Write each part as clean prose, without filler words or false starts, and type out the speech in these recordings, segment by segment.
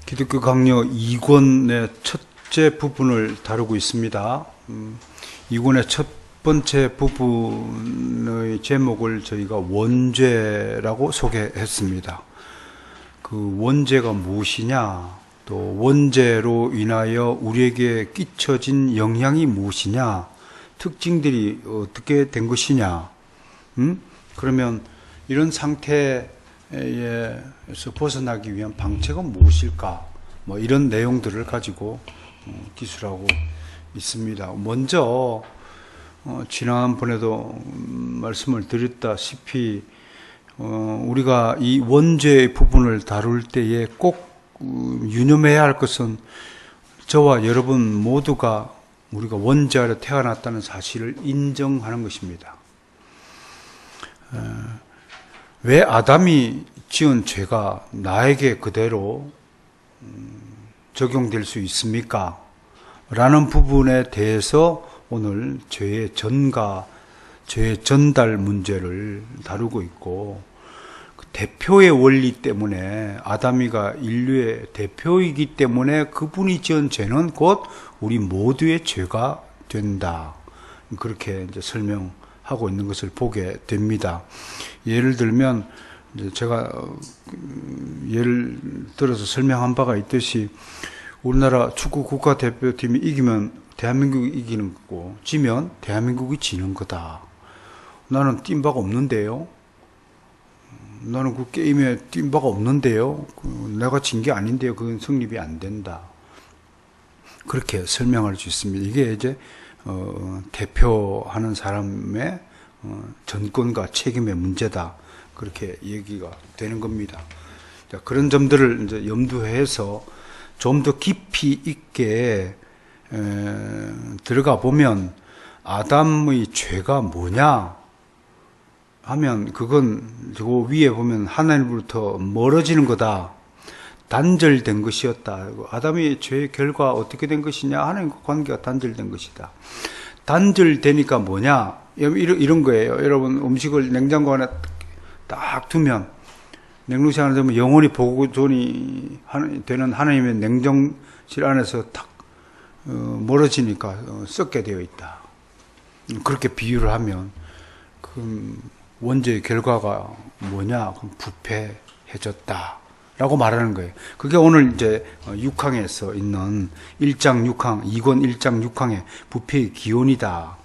기독교 강요 2권의 첫째 부분을 다루고 있습니다. 2권의 첫 번째 부분의 제목을 저희가 원죄라고 소개했습니다. 그 원죄가 무엇이냐, 또 원죄로 인하여 우리에게 끼쳐진 영향이 무엇이냐, 특징들이 어떻게 된 것이냐, 그러면 이런 상태에서 벗어나기 위한 방책은 무엇일까? 뭐 이런 내용들을 가지고 기술하고 있습니다. 먼저 지난번에도 말씀을 드렸다시피 우리가 이 원죄의 부분을 다룰 때에 꼭 유념해야 할 것은 저와 여러분 모두가 우리가 원죄하러 태어났다는 사실을 인정하는 것입니다. 왜 아담이 지은 죄가 나에게 그대로 적용될 수 있습니까? 라는 부분에 대해서 오늘 죄의 전가, 죄의 전달 문제를 다루고 있고, 그 대표의 원리 때문에 아담이가 인류의 대표이기 때문에 그분이 지은 죄는 곧 우리 모두의 죄가 된다. 그렇게 이제 설명하고 있는 것을 보게 됩니다. 예를 들면 이제 제가 예를 들어서 설명한 바가 있듯이 우리나라 축구 국가대표팀이 이기면 대한민국이 이기는 거고 지면 대한민국이 지는 거다. 나는 뛴 바가 없는데요. 나는 그 게임에 뛴 바가 없는데요. 내가 진 게 아닌데요. 그건 성립이 안 된다. 그렇게 설명할 수 있습니다. 이게 이제 대표하는 사람의 전권과 책임의 문제다. 그렇게 얘기가 되는 겁니다. 자, 그런 점들을 이제 염두해서 좀 더 깊이 있게 들어가 보면 아담의 죄가 뭐냐 하면 그건 저 위에 보면 하나님으로부터 멀어지는 거다. 단절된 것이었다. 아담의 죄의 결과 어떻게 된 것이냐? 하나님과 관계가 단절된 것이다. 단절되니까 뭐냐? 이런 거예요. 여러분 음식을 냉장고 안에 딱 두면 냉동실 안에 두면 영원히 보존이 되는 하나님의 냉정실 안에서 탁 멀어지니까 썩게 되어 있다. 그렇게 비유를 하면 그 원죄의 결과가 뭐냐? 그럼 부패해졌다. 라고 말하는 거예요. 그게 오늘 이제 6항에서 있는 1장 6항, 2권 1장 6항의 부패의 기원이다.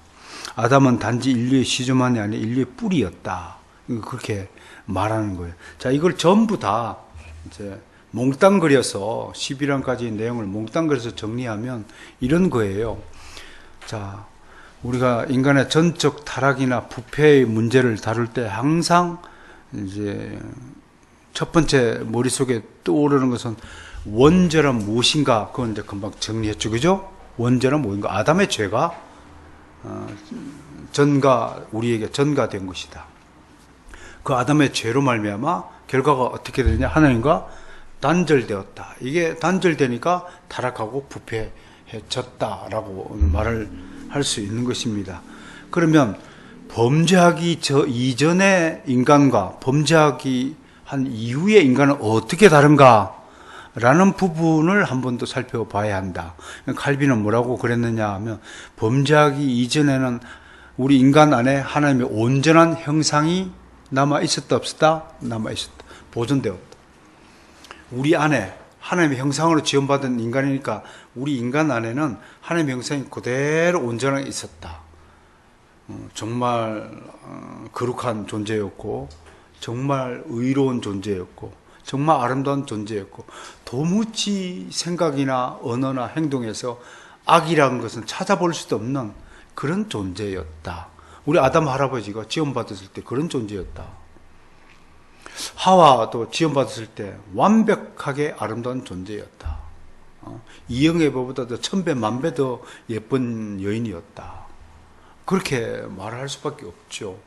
아담은 단지 인류의 시조만이 아니라 인류의 뿌리였다. 그렇게 말하는 거예요. 자, 이걸 전부 다 이제 몽땅 그려서 11항까지 내용을 몽땅 그려서 정리하면 이런 거예요. 자, 우리가 인간의 전적 타락이나 부패의 문제를 다룰 때 항상 이제 첫 번째 머릿속에 떠오르는 것은 원죄란 무엇인가? 그건 이제 금방 정리했죠. 그죠? 원죄란 무엇인가? 아담의 죄가 우리에게 전가된 것이다. 그 아담의 죄로 말미암아 결과가 어떻게 되느냐? 하나님과 단절되었다. 이게 단절되니까 타락하고 부패해졌다라고 말을 할 수 있는 것입니다. 그러면 범죄하기 이전의 인간과 범죄하기 한 이후의 인간은 어떻게 다른가? 라는 부분을 한 번 더 살펴봐야 한다. 칼빈은 뭐라고 그랬느냐 하면 범죄하기 이전에는 우리 인간 안에 하나님의 온전한 형상이 남아 있었다 없었다? 남아 있었다. 보존되었다. 우리 안에 하나님의 형상으로 지원받은 인간이니까 우리 인간 안에는 하나님의 형상이 그대로 온전하게 있었다. 정말 거룩한 존재였고 정말 의로운 존재였고 정말 아름다운 존재였고 도무지 생각이나 언어나 행동에서 악이라는 것은 찾아볼 수도 없는 그런 존재였다. 우리 아담 할아버지가 지원받았을 때 그런 존재였다. 하와도 지원받았을 때 완벽하게 아름다운 존재였다. 이영애보다도 1000배, 1000배 더 예쁜 여인이었다. 그렇게 말할 수밖에 없죠.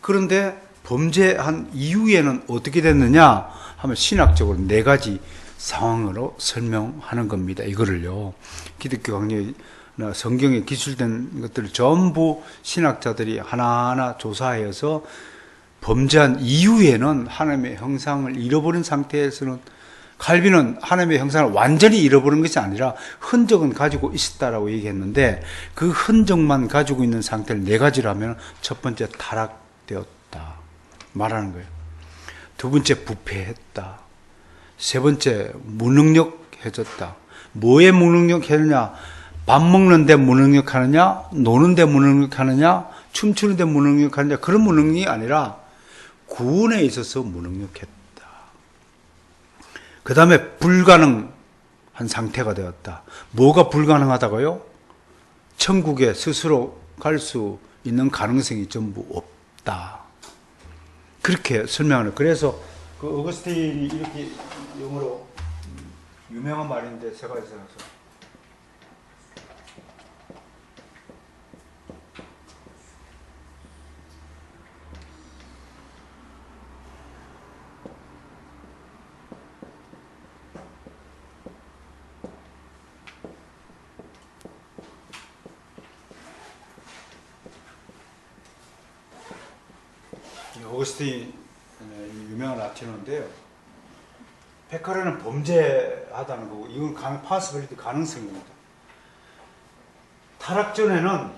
그런데 범죄한 이후에는 어떻게 됐느냐 하면 신학적으로 4가지 상황으로 설명하는 겁니다. 이거를요. 기독교 강요나 성경에 기술된 것들을 전부 신학자들이 하나하나 조사해서 범죄한 이후에는 하나님의 형상을 잃어버린 상태에서는 칼빈은 하나님의 형상을 완전히 잃어버린 것이 아니라 흔적은 가지고 있었다라고 얘기했는데 그 흔적만 가지고 있는 상태를 네 가지로 하면 첫 번째 타락되었다 말하는 거예요. 두 번째 부패했다. 세 번째 무능력해졌다. 뭐에 무능력했느냐? 밥 먹는데 무능력하느냐? 노는데 무능력하느냐? 춤추는데 무능력하느냐? 그런 무능력이 아니라 구원에 있어서 무능력했다. 그 다음에 불가능한 상태가 되었다. 뭐가 불가능하다고요? 천국에 스스로 갈 수 있는 가능성이 전부 없다. 그렇게 설명하는. 그래서 그 어거스틴이 이렇게 영어로 유명한 말인데 세 가지 생각해서 어거스틴 유명한 라틴어인데요. 페카레는 범죄하다는 거고 이건 파스빌리티 가능성입니다. 타락 전에는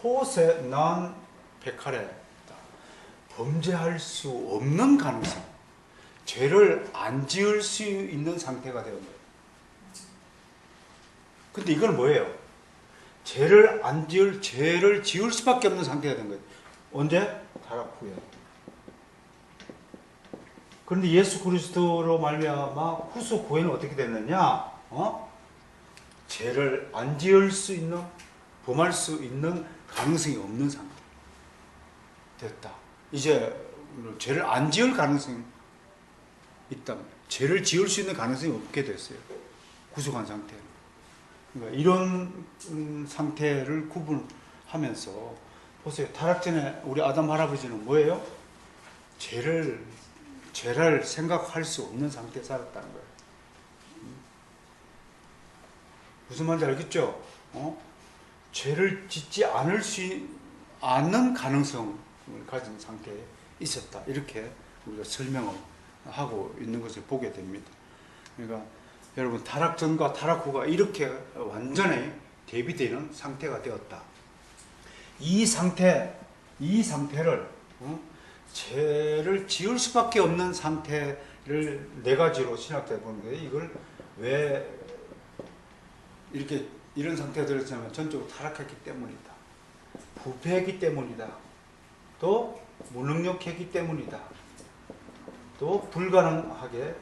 포세 난 페카레 범죄할 수 없는 가능성, 죄를 안 지을 수 있는 상태가 되는 거예요. 근데 이건 뭐예요? 죄를 지을 수밖에 없는 상태가 된 거예요. 언제? 타락 후에. 그런데 예수 그리스도로 말미암아 후속 구원은 어떻게 됐느냐? 죄를 안 지을 수 있는, 범할 수 있는 가능성이 없는 상태 됐다. 이제 죄를 안 지을 가능성이 있다. 죄를 지을 수 있는 가능성이 없게 됐어요. 구속한 상태. 그러니까 이런 상태를 구분하면서 보세요. 타락 전에 우리 아담 할아버지는 뭐예요? 죄를 생각할 수 없는 상태에 살았다는 거예요. 무슨 말인지 알겠죠? 죄를 짓지 않는 가능성을 가진 상태에 있었다. 이렇게 우리가 설명을 하고 있는 것을 보게 됩니다. 그러니까 여러분, 타락 전과 타락 후가 이렇게 완전히 대비되는 상태가 되었다. 이 상태를 죄를 지을 수밖에 없는 상태를 네 가지로 신학자에 보는 거예요. 이걸 왜 이렇게 이런 상태가 되었냐면 전적으로 타락했기 때문이다. 부패했기 때문이다. 또 무능력했기 때문이다. 또 불가능하게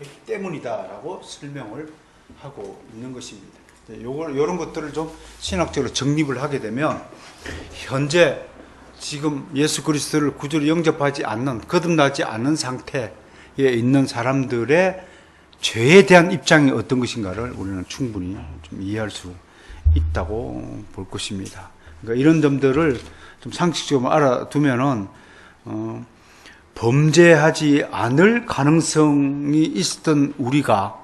했기 때문이다라고 설명을 하고 있는 것입니다. 이런 것들을 좀 신학적으로 정립을 하게 되면 현재 지금 예수 그리스도를 구주로 영접하지 않는, 거듭나지 않는 상태에 있는 사람들의 죄에 대한 입장이 어떤 것인가를 우리는 충분히 좀 이해할 수 있다고 볼 것입니다. 그러니까 이런 점들을 좀 상식적으로 알아두면은 범죄하지 않을 가능성이 있었던 우리가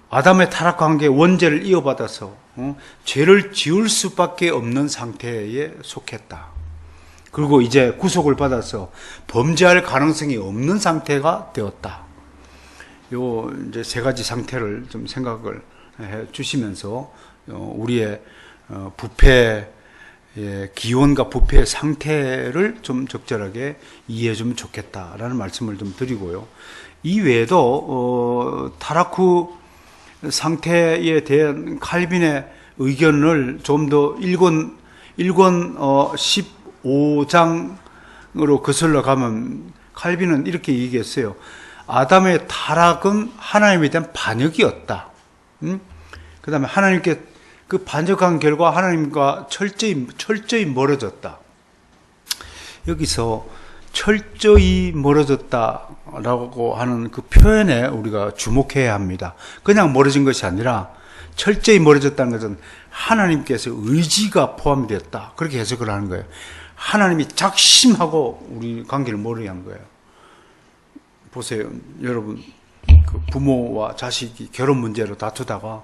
아담의 타락 관계의 원죄를 이어받아서 죄를 지을 수밖에 없는 상태에 속했다. 그리고 이제 구속을 받아서 범죄할 가능성이 없는 상태가 되었다. 요 이제 세 가지 상태를 좀 생각을 해 주시면서 우리의 부패의 기원과 부패의 상태를 좀 적절하게 이해해 주면 좋겠다라는 말씀을 좀 드리고요. 이 외에도 타락 후 상태에 대한 칼빈의 의견을 좀 더 1권 15장으로 거슬러 가면 칼빈은 이렇게 얘기했어요. 아담의 타락은 하나님에 대한 반역이었다. 그 다음에 하나님께 그 반역한 결과 하나님과 철저히 멀어졌다. 여기서 철저히 멀어졌다라고 하는 그 표현에 우리가 주목해야 합니다. 그냥 멀어진 것이 아니라 철저히 멀어졌다는 것은 하나님께서 의지가 포함되었다. 그렇게 해석을 하는 거예요. 하나님이 작심하고 우리 관계를 멀리 한 거예요. 보세요. 여러분, 그 부모와 자식이 결혼 문제로 다투다가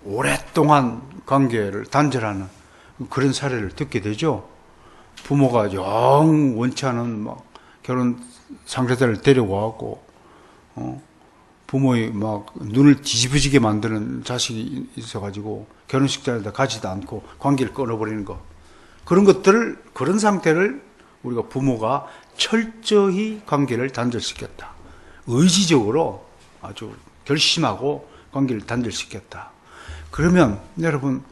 오랫동안 관계를 단절하는 그런 사례를 듣게 되죠. 부모가 영 원치 않은 막 결혼 상대자를 데려와갖고, 부모의 막 눈을 뒤집어지게 만드는 자식이 있어가지고 결혼식 자리에 가지도 않고 관계를 끊어버리는 것. 그런 상태를 우리가 부모가 철저히 관계를 단절시켰다. 의지적으로 아주 결심하고 관계를 단절시켰다. 그러면 여러분,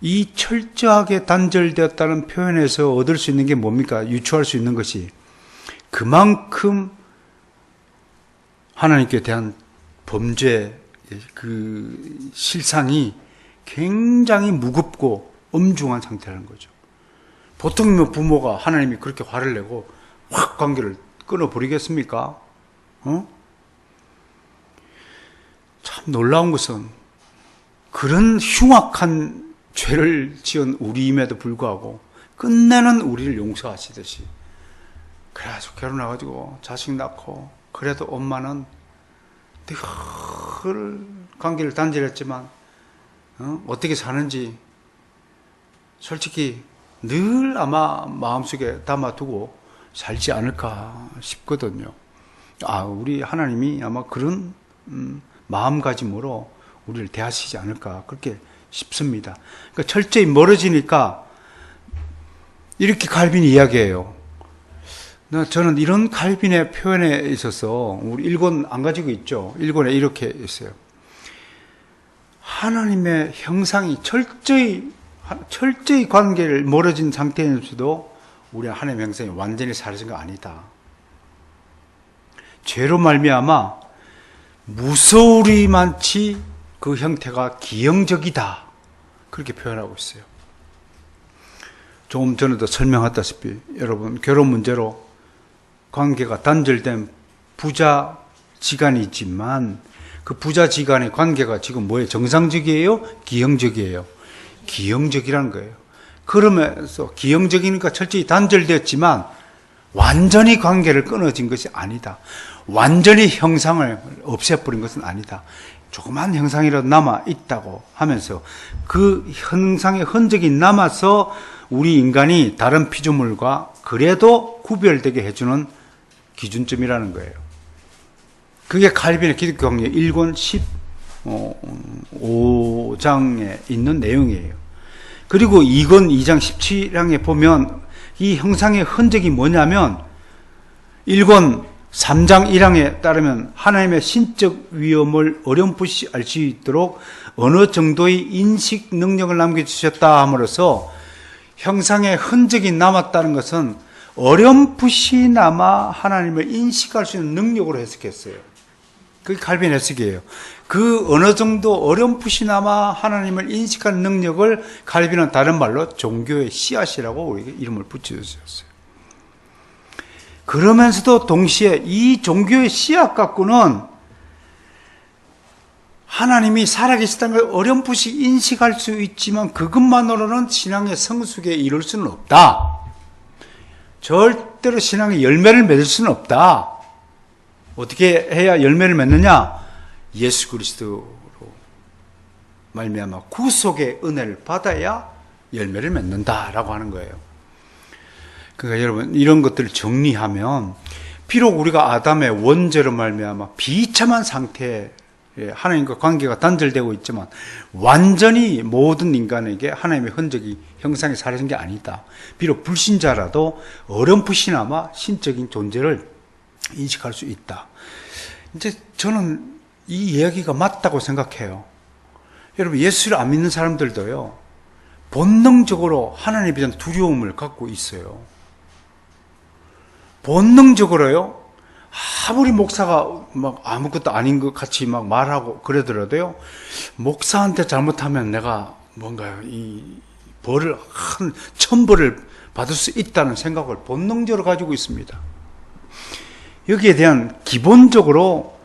이 철저하게 단절되었다는 표현에서 얻을 수 있는 게 뭡니까? 유추할 수 있는 것이 그만큼 하나님께 대한 범죄 그 실상이 굉장히 무겁고 엄중한 상태라는 거죠. 보통 부모가 하나님이 그렇게 화를 내고 확 관계를 끊어버리겠습니까? 참 놀라운 것은 그런 흉악한 죄를 지은 우리임에도 불구하고 끝내는 우리를 용서하시듯이, 그래가지고 결혼해가지고 자식 낳고, 그래도 엄마는 늘 관계를 단절했지만 어떻게 사는지 솔직히 늘 아마 마음속에 담아두고 살지 않을까 싶거든요. 우리 하나님이 아마 그런 마음가짐으로 우리를 대하시지 않을까 그렇게 싶습니다. 그러니까 철저히 멀어지니까 이렇게 칼빈이 이야기해요. 저는 이런 칼빈의 표현에 있어서 우리 일권 안 가지고 있죠. 일권에 이렇게 있어요. 하나님의 형상이 철저히 관계를 멀어진 상태에서도 우리 하나님의 형상이 완전히 사라진 거 아니다. 죄로 말미암아 무서우리만치 그 형태가 기형적이다. 그렇게 표현하고 있어요. 조금 전에도 설명했다시피 여러분, 결혼 문제로 관계가 단절된 부자지간이 있지만 그 부자지간의 관계가 지금 뭐예요? 정상적이에요? 기형적이에요? 기형적이라는 거예요. 그러면서 기형적이니까 철저히 단절되었지만 완전히 관계를 끊어진 것이 아니다. 완전히 형상을 없애버린 것은 아니다. 조그만 형상이라도 남아있다고 하면서 그 형상의 흔적이 남아서 우리 인간이 다른 피조물과 그래도 구별되게 해주는 기준점이라는 거예요. 그게 칼빈의 기독교 강의 1권 15장에 있는 내용이에요. 그리고 2권 2장 17항에 보면 이 형상의 흔적이 뭐냐면 1권 3장 1항에 따르면 하나님의 신적 위엄을 어렴풋이 알 수 있도록 어느 정도의 인식 능력을 남겨주셨다 함으로써 형상의 흔적이 남았다는 것은 어렴풋이나마 하나님을 인식할 수 있는 능력으로 해석했어요. 그게 칼빈 해석이에요. 그 어느 정도 어렴풋이나마 하나님을 인식하는 능력을 칼빈은 다른 말로 종교의 씨앗이라고 우리에게 이름을 붙여주셨어요. 그러면서도 동시에 이 종교의 씨앗 갖고는 하나님이 살아계시다는 걸 어렴풋이 인식할 수 있지만 그것만으로는 신앙의 성숙에 이룰 수는 없다. 절대로 신앙의 열매를 맺을 수는 없다. 어떻게 해야 열매를 맺느냐? 예수 그리스도로 말미암아 구속의 은혜를 받아야 열매를 맺는다라고 하는 거예요. 그러니까 여러분, 이런 것들을 정리하면 비록 우리가 아담의 원죄로 말미암아 비참한 상태에 하나님과 관계가 단절되고 있지만 완전히 모든 인간에게 하나님의 흔적이 형상이 사라진 게 아니다. 비록 불신자라도 어렴풋이나마 신적인 존재를 인식할 수 있다. 이제 저는 이 이야기가 맞다고 생각해요. 여러분, 예수를 안 믿는 사람들도요, 본능적으로 하나님에 대한 두려움을 갖고 있어요. 본능적으로요, 아무리 목사가 막 아무것도 아닌 것 같이 막 말하고 그러더라도요, 목사한테 잘못하면 내가 뭔가 이 벌을, 한 천벌을 받을 수 있다는 생각을 본능적으로 가지고 있습니다. 여기에 대한 기본적으로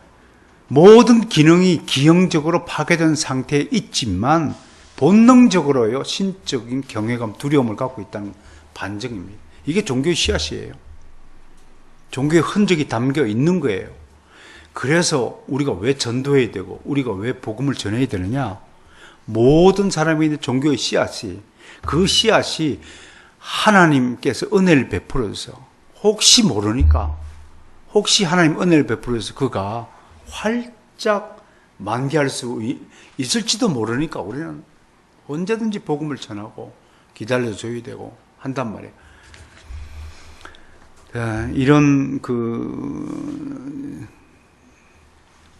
모든 기능이 기형적으로 파괴된 상태에 있지만 본능적으로요, 신적인 경외감, 두려움을 갖고 있다는 반증입니다. 이게 종교의 씨앗이에요. 종교의 흔적이 담겨 있는 거예요. 그래서 우리가 왜 전도해야 되고 우리가 왜 복음을 전해야 되느냐? 모든 사람이 있는 종교의 씨앗이, 그 씨앗이 하나님께서 은혜를 베풀어서 혹시 모르니까, 혹시 하나님 은혜를 베풀어서 그가 활짝 만개할 수 있을지도 모르니까 우리는 언제든지 복음을 전하고 기다려줘야 되고 한단 말이에요. 이런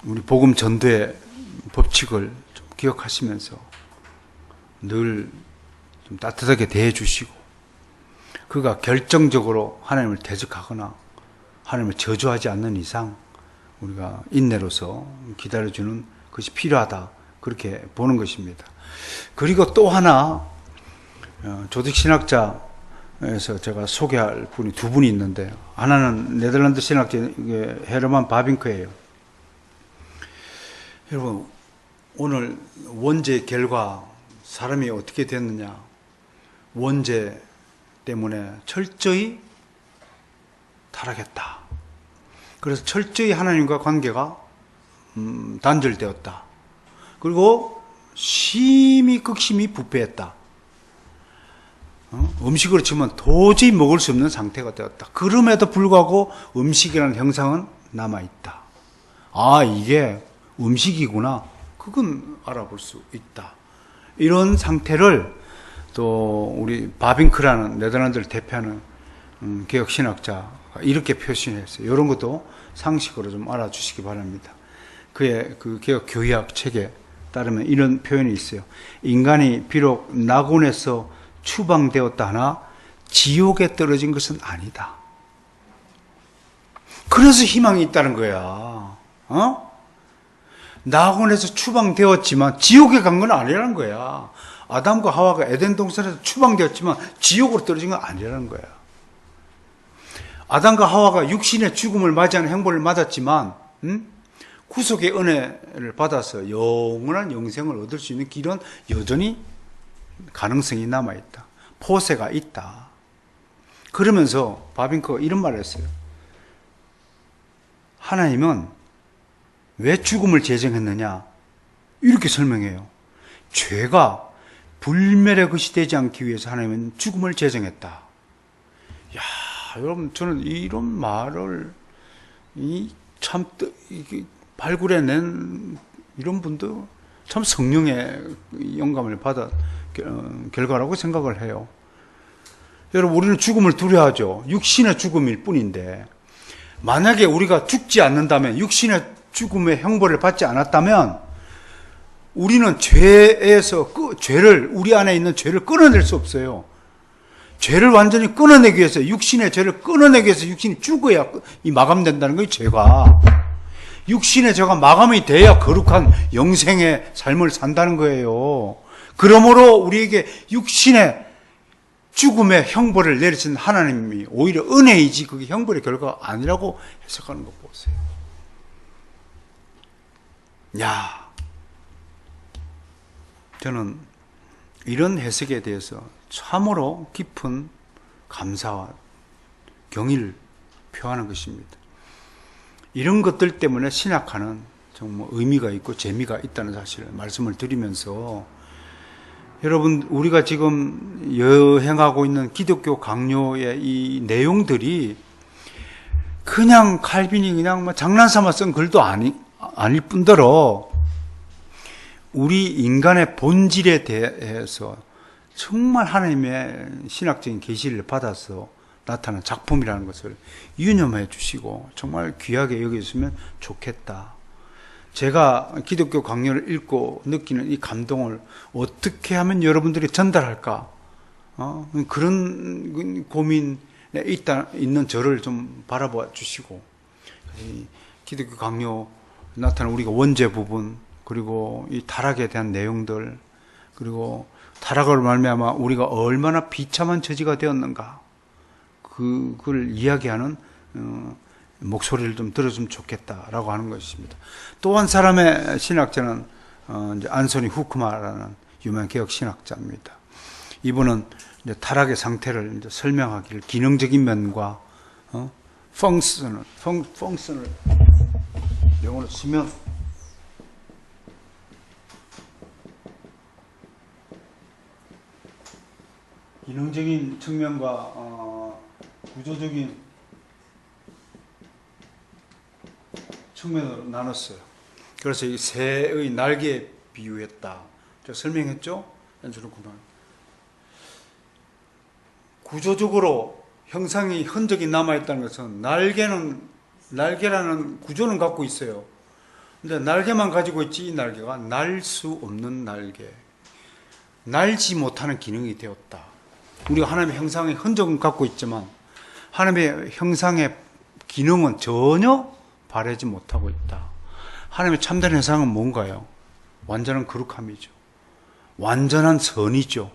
우리 복음 전도의 법칙을 좀 기억하시면서 늘 좀 따뜻하게 대해 주시고, 그가 결정적으로 하나님을 대적하거나 하나님을 저주하지 않는 이상 우리가 인내로서 기다려주는 것이 필요하다, 그렇게 보는 것입니다. 그리고 또 하나, 조직신학자에서 제가 소개할 분이 두 분이 있는데, 하나는 네덜란드 신학자 헤르만 바빙크예요. 여러분, 오늘 원죄 결과 사람이 어떻게 됐느냐, 원죄 때문에 철저히 타락했다. 그래서 철저히 하나님과 관계가 단절되었다. 그리고 심히 극심히 부패했다. 음식으로 치면 도저히 먹을 수 없는 상태가 되었다. 그럼에도 불구하고 음식이라는 형상은 남아있다. 아, 이게 음식이구나, 그건 알아볼 수 있다. 이런 상태를 또 우리 바빙크라는 네덜란드를 대표하는 개혁신학자가 이렇게 표현했어요. 이런 것도 상식으로 좀 알아주시기 바랍니다. 그의 그 개혁 교의학 책에 따르면 이런 표현이 있어요. 인간이 비록 낙원에서 추방되었다 하나 지옥에 떨어진 것은 아니다. 그래서 희망이 있다는 거야. 낙원에서 추방되었지만 지옥에 간 건 아니라는 거야. 아담과 하와가 에덴 동산에서 추방되었지만 지옥으로 떨어진 건 아니라는 거야. 아담과 하와가 육신의 죽음을 맞이하는 형벌을 맞았지만 구속의 은혜를 받아서 영원한 영생을 얻을 수 있는 길은 여전히 가능성이 남아있다. 포세가 있다. 그러면서 바빙크가 이런 말을 했어요. 하나님은 왜 죽음을 제정했느냐, 이렇게 설명해요. 죄가 불멸의 것이 되지 않기 위해서 하나님은 죽음을 제정했다. 야, 여러분, 저는 이런 말을 참 발굴해낸 이런 분도 참 성령의 영감을 받아 결과라고 생각을 해요. 여러분, 우리는 죽음을 두려워하죠. 육신의 죽음일 뿐인데, 만약에 우리가 죽지 않는다면, 육신의 죽음의 형벌을 받지 않았다면 우리는 죄를, 우리 안에 있는 죄를 끊어낼 수 없어요. 죄를 완전히 끊어내기 위해서, 육신의 죄를 끊어내기 위해서 육신이 죽어야 이 마감된다는 거예요, 죄가. 육신의 죄가 마감이 돼야 거룩한 영생의 삶을 산다는 거예요. 그러므로 우리에게 육신의 죽음의 형벌을 내리신 하나님이 오히려 은혜이지 그게 형벌의 결과가 아니라고 해석하는 거 보세요. 야, 저는 이런 해석에 대해서 참으로 깊은 감사와 경의를 표하는 것입니다. 이런 것들 때문에 신학하는 정말 의미가 있고 재미가 있다는 사실을 말씀을 드리면서, 여러분, 우리가 지금 여행하고 있는 기독교 강요의 이 내용들이 그냥 칼빈이 그냥 장난삼아 쓴 글도 아닐 뿐더러 우리 인간의 본질에 대해서 정말 하나님의 신학적인 계시를 받아서 나타난 작품이라는 것을 유념해 주시고 정말 귀하게 여겨주시면 좋겠다. 제가 기독교 강요를 읽고 느끼는 이 감동을 어떻게 하면 여러분들이 전달할까? 그런 고민에 있는 저를 좀 바라봐 주시고, 기독교 강요 나타난 우리가 원죄 부분, 그리고 이 타락에 대한 내용들, 그리고 타락을 말미암아 우리가 얼마나 비참한 처지가 되었는가, 그걸 이야기하는 목소리를 좀 들어주면 좋겠다라고 하는 것입니다. 또 한 사람의 신학자는 이제 안소니 후크마라는 유명한 개혁 신학자입니다. 이분은 이제 타락의 상태를 이제 설명하기를 기능적인 면과 펑션을 영어로 쓰면 기능적인 측면과 구조적인 측면으로 나눴어요. 그래서 이 새의 날개에 비유했다. 제가 설명했죠? 그렇구나. 구조적으로 형상이 흔적이 남아있다는 것은 날개라는 구조는 갖고 있어요. 근데 날개만 가지고 있지 이 날개가 날 수 없는 날개. 날지 못하는 기능이 되었다. 우리가 하나님의 형상의 흔적은 갖고 있지만 하나님의 형상의 기능은 전혀 발휘하지 못하고 있다. 하나님의 참된 형상은 뭔가요? 완전한 거룩함이죠. 완전한 선이죠.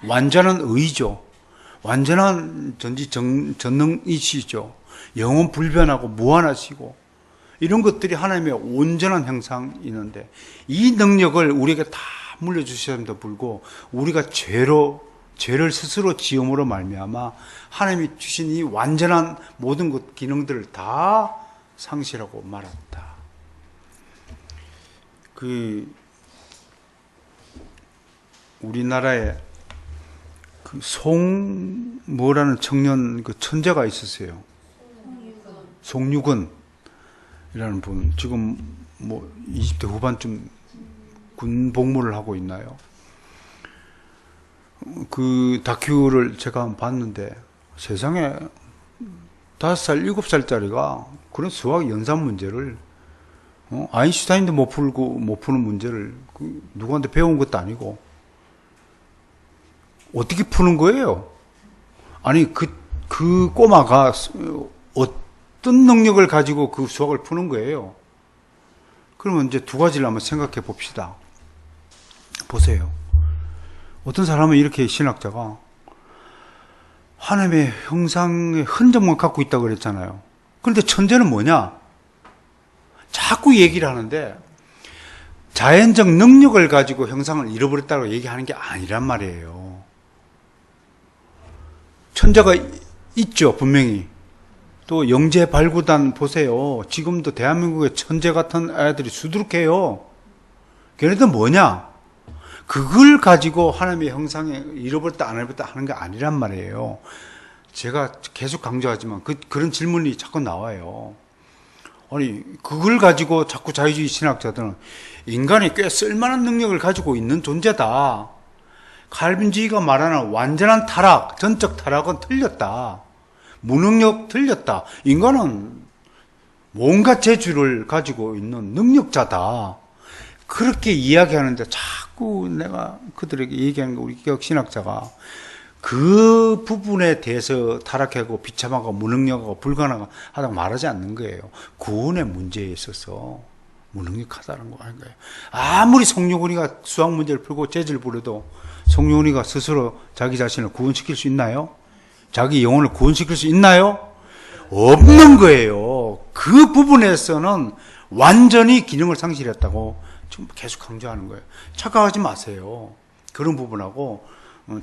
완전한 의죠. 완전한 전능이시죠. 영원 불변하고 무한하시고 이런 것들이 하나님의 온전한 형상이는데 이 능력을 우리에게 다 물려주셨음에도 불구하고 우리가 죄를 스스로 지음으로 말미암아 하나님이 주신 이 완전한 모든 것 기능들을 다 상실하고 말았다. 우리나라에 뭐라는 청년 천재가 있었어요. 송유근이라는 분, 지금 20대 후반쯤 군 복무를 하고 있나요? 그 다큐를 제가 한번 봤는데 세상에 5살, 7살짜리가 그런 수학 연산 문제를 아인슈타인도 못 푸는 문제를 누구한테 배운 것도 아니고 어떻게 푸는 거예요? 아니 그 꼬마가 어떤 능력을 가지고 그 수학을 푸는 거예요? 그러면 이제 두 가지를 한번 생각해 봅시다. 보세요. 어떤 사람은 이렇게 신학자가 하나님의 형상의 흔적만 갖고 있다고 그랬잖아요. 그런데 천재는 뭐냐? 자꾸 얘기를 하는데 자연적 능력을 가지고 형상을 잃어버렸다고 얘기하는 게 아니란 말이에요. 천재가 있죠, 분명히. 또 영재 발구단 보세요. 지금도 대한민국에 천재 같은 아이들이 수두룩해요. 걔네들 뭐냐? 그걸 가지고 하나님의 형상에 잃어버렸다 안 잃어버렸다 하는 게 아니란 말이에요. 제가 계속 강조하지만 그런 질문이 자꾸 나와요. 아니 그걸 가지고 자꾸 자유주의 신학자들은 인간이 꽤 쓸만한 능력을 가지고 있는 존재다. 칼빈주의가 말하는 완전한 타락, 전적 타락은 틀렸다. 무능력 틀렸다. 인간은 뭔가 재주를 가지고 있는 능력자다. 그렇게 이야기하는데 자꾸 내가 그들에게 얘기하는 거 우리 개혁신학자가 그 부분에 대해서 타락하고 비참하고 무능력하고 불가능하다고 말하지 않는 거예요. 구원의 문제에 있어서 무능력하다는 거 아닌가요? 아무리 송유근이가 수학 문제를 풀고 재즈를 부려도 송유근이가 스스로 자기 자신을 구원시킬 수 있나요? 자기 영혼을 구원시킬 수 있나요? 없는 거예요. 그 부분에서는 완전히 기능을 상실했다고 지금 계속 강조하는 거예요. 착각하지 마세요. 그런 부분하고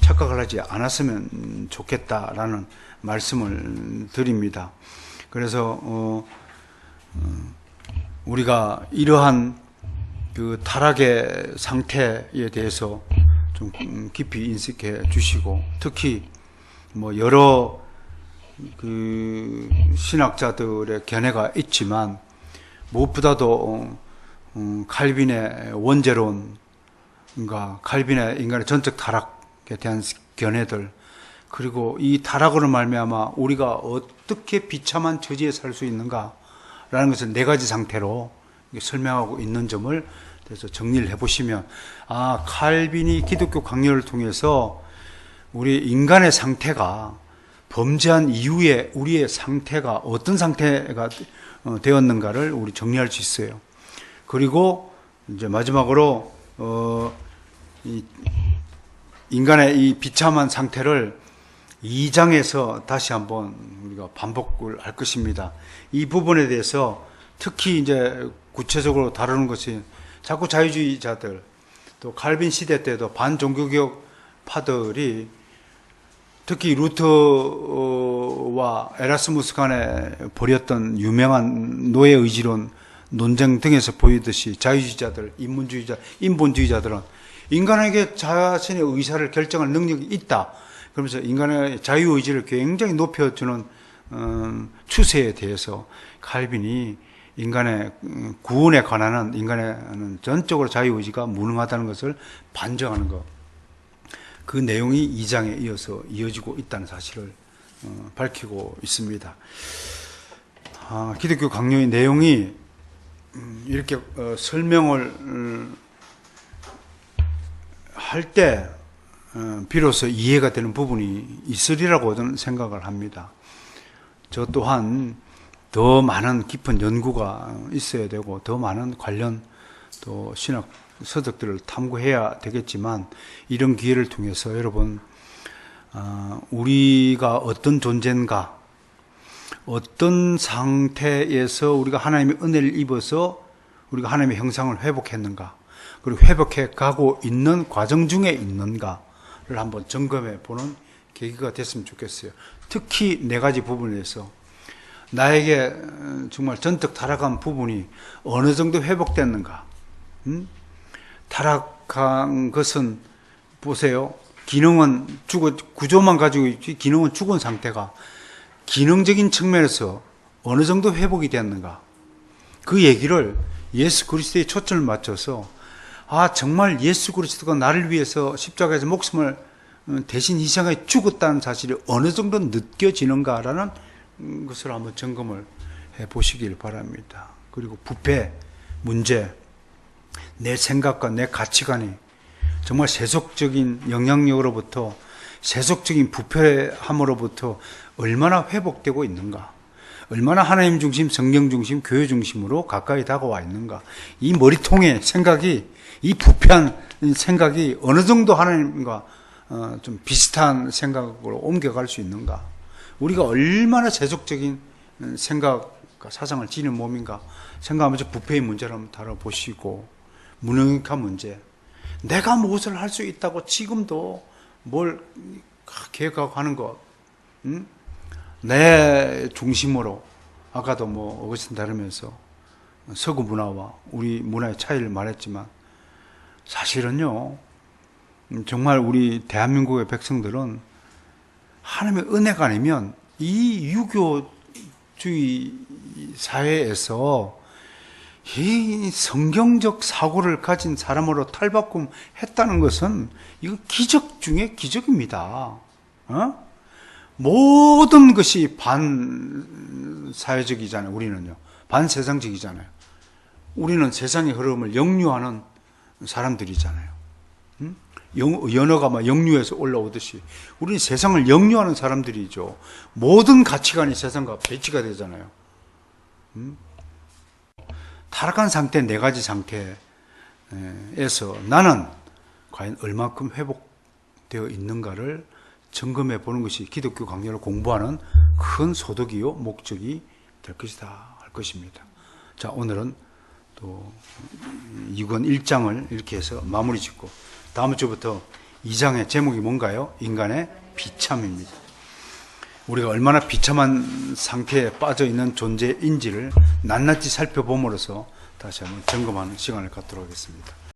착각을 하지 않았으면 좋겠다라는 말씀을 드립니다. 그래서 우리가 이러한 그 타락의 상태에 대해서 좀 깊이 인식해 주시고 특히 여러 그 신학자들의 견해가 있지만 무엇보다도 칼빈의 원죄론과 칼빈의 인간의 전적 타락에 대한 견해들 그리고 이 타락으로 말미암아 우리가 어떻게 비참한 처지에 살 수 있는가라는 것을 네 가지 상태로 설명하고 있는 점을 그래서 정리를 해보시면 칼빈이 기독교 강요를 통해서 우리 인간의 상태가 범죄한 이후에 우리의 상태가 어떤 상태가 되었는가를 우리 정리할 수 있어요. 그리고 이제 마지막으로 인간의 이 비참한 상태를 2장에서 다시 한번 우리가 반복을 할 것입니다. 이 부분에 대해서 특히 이제 구체적으로 다루는 것이 자꾸 자유주의자들 또 칼빈 시대 때도 반종교개혁 파들이 특히 루터와 에라스무스 간에 벌였던 유명한 노예의지론 논쟁 등에서 보이듯이 자유주의자들, 인본주의자들은 인간에게 자신의 의사를 결정할 능력이 있다. 그러면서 인간의 자유의지를 굉장히 높여주는 추세에 대해서 칼빈이 인간의 구원에 관한 인간의 전적으로 자유의지가 무능하다는 것을 반증하는 것. 그 내용이 2장에 이어서 이어지고 있다는 사실을 밝히고 있습니다. 기독교 강요의 내용이 이렇게 설명을 할 때 비로소 이해가 되는 부분이 있으리라고 저는 생각을 합니다. 저 또한 더 많은 깊은 연구가 있어야 되고 더 많은 관련 또 신학 서적들을 탐구해야 되겠지만 이런 기회를 통해서 여러분 우리가 어떤 존재인가, 어떤 상태에서 우리가 하나님의 은혜를 입어서 우리가 하나님의 형상을 회복했는가, 그리고 회복해 가고 있는 과정 중에 있는가를 한번 점검해 보는 계기가 됐으면 좋겠어요. 특히 4가지 부분에서 나에게 정말 전적 타락한 부분이 어느 정도 회복됐는가. 타락한 것은 보세요. 기능은 구조만 가지고 있지 기능은 죽은 상태가 기능적인 측면에서 어느 정도 회복이 됐는가. 그 얘기를 예수 그리스도에 초점을 맞춰서 정말 예수 그리스도가 나를 위해서 십자가에서 목숨을 대신 희생하여 죽었다는 사실이 어느 정도 느껴지는가라는 것을 한번 점검을 해 보시길 바랍니다. 그리고 부패 문제, 내 생각과 내 가치관이 정말 세속적인 영향력으로부터, 세속적인 부패함으로부터 얼마나 회복되고 있는가, 얼마나 하나님 중심, 성경 중심, 교회 중심으로 가까이 다가와 있는가. 이 머리통의 생각이, 이 부패한 생각이 어느 정도 하나님과 좀 비슷한 생각으로 옮겨갈 수 있는가. 우리가 얼마나 세속적인 생각과 사상을 지닌 몸인가 생각하면서 부패의 문제를 한번 다뤄보시고, 무능력한 문제, 내가 무엇을 할 수 있다고 지금도 뭘 계획하고 하는 것, 내 중심으로, 아까도 어거스틴 다루면서 서구 문화와 우리 문화의 차이를 말했지만, 사실은요, 정말 우리 대한민국의 백성들은 하나님의 은혜가 아니면 이 유교주의 사회에서 이 성경적 사고를 가진 사람으로 탈바꿈했다는 것은 이거 기적 중에 기적입니다. 모든 것이 반사회적이잖아요. 우리는요. 반세상적이잖아요. 우리는 세상의 흐름을 역류하는 사람들이잖아요. 연어가 막 역류해서 올라오듯이 우리는 세상을 역류하는 사람들이죠. 모든 가치관이 세상과 배치가 되잖아요. 타락한 상태, 4가지 상태에서 나는 과연 얼마큼 회복되어 있는가를 점검해 보는 것이 기독교 강요를 공부하는 큰 소득이요 목적이 될 것이다 할 것입니다. 자, 오늘은 또 2권 1장을 이렇게 해서 마무리 짓고 다음 주부터 2장의 제목이 뭔가요? 인간의 비참입니다. 우리가 얼마나 비참한 상태에 빠져 있는 존재인지를 낱낱이 살펴봄으로써 다시 한번 점검하는 시간을 갖도록 하겠습니다.